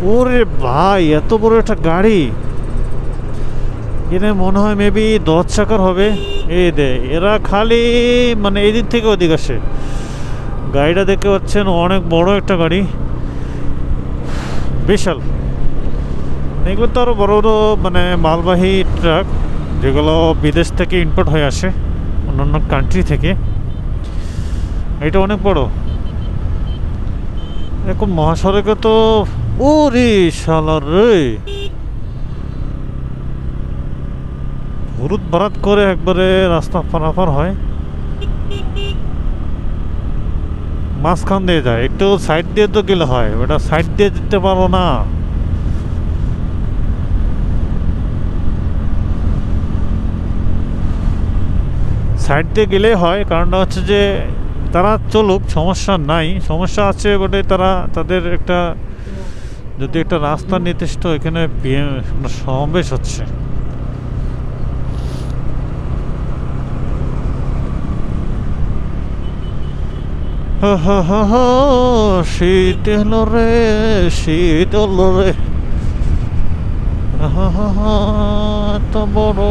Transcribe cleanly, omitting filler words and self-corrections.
ওরে ভাই, এত বড় একটা গাড়ি! এনে মনে হয় মেবি 10 চাকার হবে। এই দে, এরা খালি মানে এদিক থেকে ওদিক আসে। গাড়িটা দেখতে পাচ্ছেন, অনেক বড় একটা গাড়ি, বিশাল। এগুলো তো আরো বড় বড় মানে মালবাহী ট্রাক, যেগুলো বিদেশ থেকে ইম্পোর্ট হয়ে আসে অন্যান্য কান্ট্রি থেকে। এটা অনেক বড়। এরকম মহাসড়কে তো ওরে শালার রে, হলুদ বারাত করে একবারে রাস্তা পারাপার হয়, মাঝখান দিয়ে যায়। একটু সাইড দিয়ে তো গেলে হয়, ওটা সাইড দিয়ে যেতে পারো না। সাইড দিয়ে গেলেই হয়, কারণটা হচ্ছে যে তারা চলুক, সমস্যা নাই। সমস্যা আছে বটে, তারা তাদের একটা যদি একটা রাস্তা নির্দিষ্ট, এখানে সমাবেশ হচ্ছে। শীত এলো রে, শীত এলো রে, এত বড়